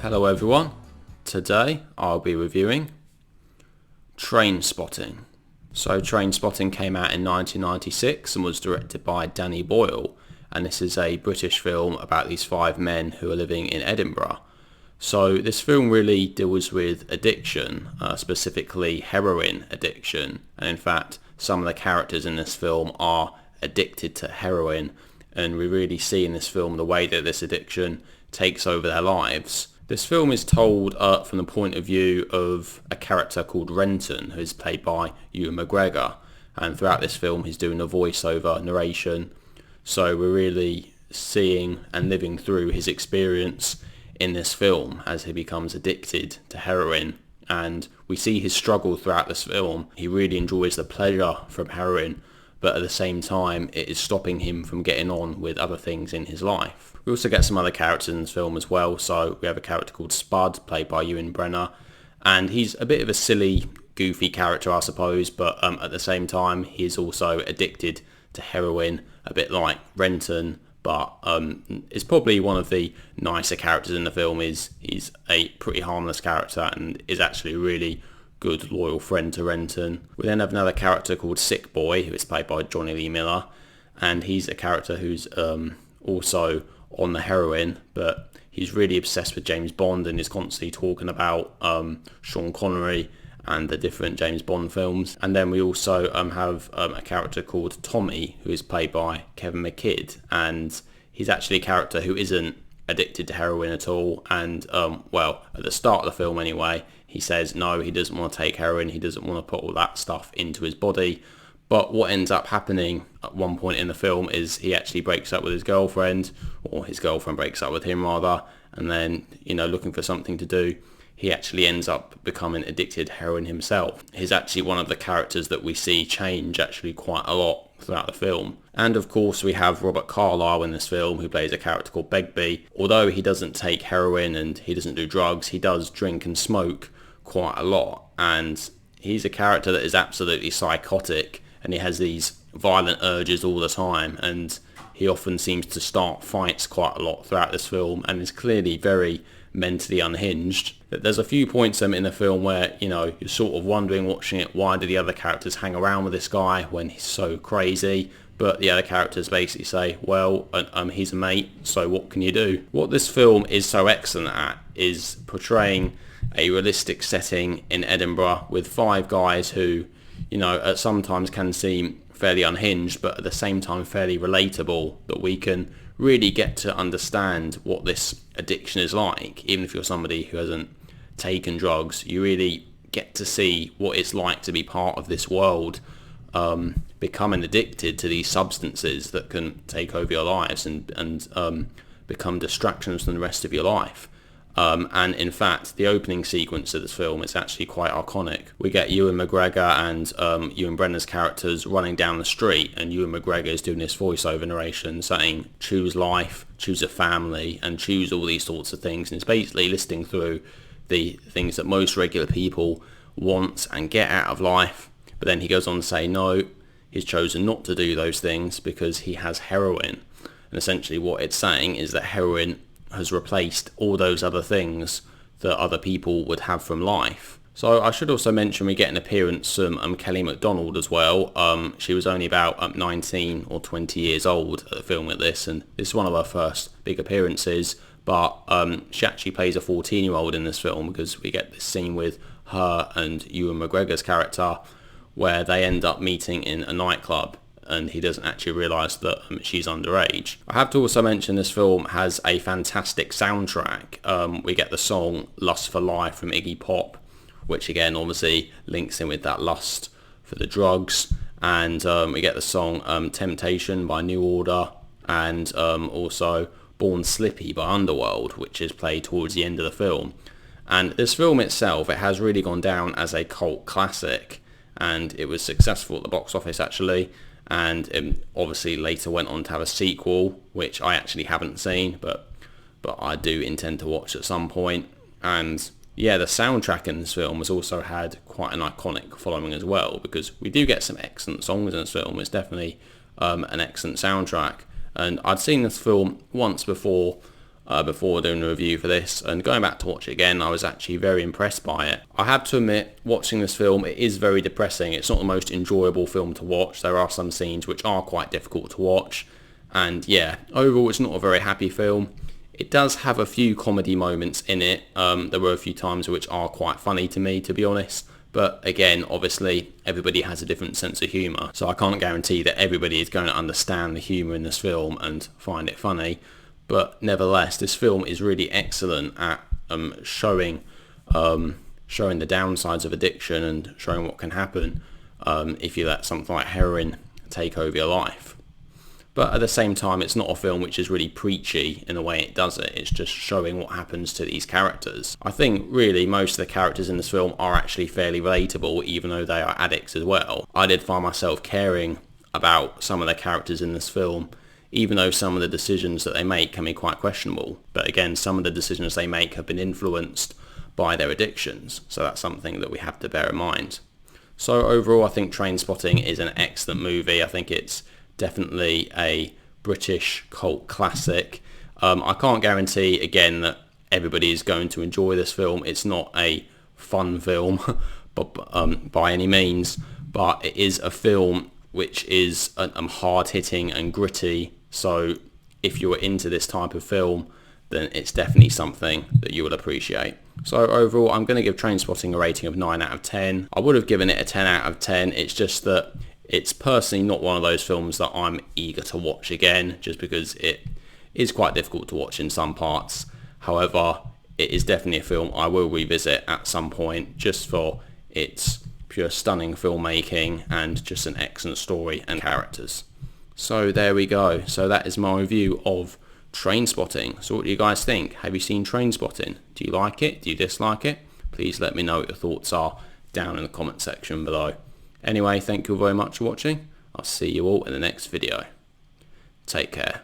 Hello everyone, today I'll be reviewing Trainspotting. So Trainspotting came out in 1996 and was directed by Danny Boyle, and this is a British film about these 5 men who are living in Edinburgh. So this film really deals with addiction, specifically heroin addiction, and in fact some of the characters in this film are addicted to heroin, and we really see in this film the way that this addiction takes over their lives. This film is told from the point of view of a character called Renton, who is played by Ewan McGregor, and throughout this film he's doing a voiceover narration, so we're really seeing and living through his experience in this film as he becomes addicted to heroin, and we see his struggle throughout this film. He really enjoys the pleasure from heroin, but at the same time it is stopping him from getting on with other things in his life. We also get some other characters in this film as well. So we have a character called Spud, played by Ewen Bremner, and he's a bit of a silly, goofy character, I suppose, but at the same time he's also addicted to heroin, a bit like Renton, but is probably one of the nicer characters in the film. He's a pretty harmless character and is actually a really good, loyal friend to Renton. We then have another character called Sick Boy, who is played by Jonny Lee Miller, and he's a character who's also on the heroin, but he's really obsessed with James Bond and is constantly talking about Sean Connery and the different James Bond films. And then we also have a character called Tommy, who is played by Kevin McKidd, and he's actually a character who isn't addicted to heroin at all, and well, at the start of the film anyway, he says no, he doesn't want to take heroin, he doesn't want to put all that stuff into his body. But what ends up happening at one point in the film is he actually breaks up with his girlfriend, or his girlfriend breaks up with him rather, and then, looking for something to do, he actually ends up becoming addicted to heroin himself. He's actually one of the characters that we see change actually quite a lot throughout the film. And of course we have Robert Carlyle in this film, who plays a character called Begbie. Although he doesn't take heroin and he doesn't do drugs, he does drink and smoke quite a lot, and he's a character that is absolutely psychotic, and he has these violent urges all the time, and he often seems to start fights quite a lot throughout this film, and is clearly very mentally unhinged. But there's a few points in the film where, you're sort of wondering watching it, why do the other characters hang around with this guy when he's so crazy? But the other characters basically say, well, he's a mate, so what can you do? What this film is so excellent at is portraying a realistic setting in Edinburgh with 5 guys who, at sometimes can seem fairly unhinged, but at the same time fairly relatable, that we can really get to understand what this addiction is like. Even if you're somebody who hasn't taken drugs, you really get to see what it's like to be part of this world, becoming addicted to these substances that can take over your lives and become distractions from the rest of your life. And in fact, the opening sequence of this film is actually quite iconic. We get Ewan McGregor and Ewen Bremner's characters running down the street, and Ewan McGregor is doing this voiceover narration saying, choose life, choose a family, and choose all these sorts of things. And it's basically listing through the things that most regular people want and get out of life. But then he goes on to say, no, he's chosen not to do those things because he has heroin. And essentially what it's saying is that heroin has replaced all those other things that other people would have from life. So I should also mention we get an appearance from Kelly MacDonald as well. She was only about 19 or 20 years old at the film at this, and this is one of her first big appearances, but she actually plays a 14-year-old in this film, because we get this scene with her and Ewan McGregor's character where they end up meeting in a nightclub, and he doesn't actually realise that she's underage. I have to also mention this film has a fantastic soundtrack. We get the song Lust for Life from Iggy Pop, which again obviously links in with that lust for the drugs, and we get the song Temptation by New Order, and also Born Slippy by Underworld, which is played towards the end of the film. And this film itself, it has really gone down as a cult classic, and it was successful at the box office actually, and it obviously later went on to have a sequel, which I actually haven't seen, but I do intend to watch at some point. And yeah, the soundtrack in this film has also had quite an iconic following as well, because we do get some excellent songs in this film. It's definitely an excellent soundtrack, and I'd seen this film once before, before doing a review for this, and going back to watch it again, I was actually very impressed by it. I have to admit, watching this film, it is very depressing. It's not the most enjoyable film to watch. There are some scenes which are quite difficult to watch, and yeah, overall it's not a very happy film. It does have a few comedy moments in it. There were a few times which are quite funny to me, to be honest. But again, obviously, everybody has a different sense of humour, so I can't guarantee that everybody is going to understand the humour in this film and find it funny. But nevertheless, this film is really excellent at showing the downsides of addiction and showing what can happen if you let something like heroin take over your life. But at the same time, it's not a film which is really preachy in the way it does it. It's just showing what happens to these characters. I think really most of the characters in this film are actually fairly relatable, even though they are addicts as well. I did find myself caring about some of the characters in this film, even though some of the decisions that they make can be quite questionable. But again, some of the decisions they make have been influenced by their addictions, so that's something that we have to bear in mind. So overall, I think Trainspotting is an excellent movie. I think it's definitely a British cult classic. I can't guarantee, again, that everybody is going to enjoy this film. It's not a fun film but by any means, but it is a film which is hard-hitting and gritty. So if you're into this type of film, then it's definitely something that you will appreciate. So overall, I'm going to give Trainspotting a rating of 9 out of 10. I would have given it a 10 out of 10. It's just that it's personally not one of those films that I'm eager to watch again, just because it is quite difficult to watch in some parts. However, it is definitely a film I will revisit at some point, just for its pure stunning filmmaking and just an excellent story and characters. So there we go. So that is my review of Trainspotting. So what do you guys think? Have you seen Trainspotting? Do you like it? Do you dislike it? Please let me know what your thoughts are down in the comment section below. Anyway, thank you very much for watching. I'll see you all in the next video. Take care.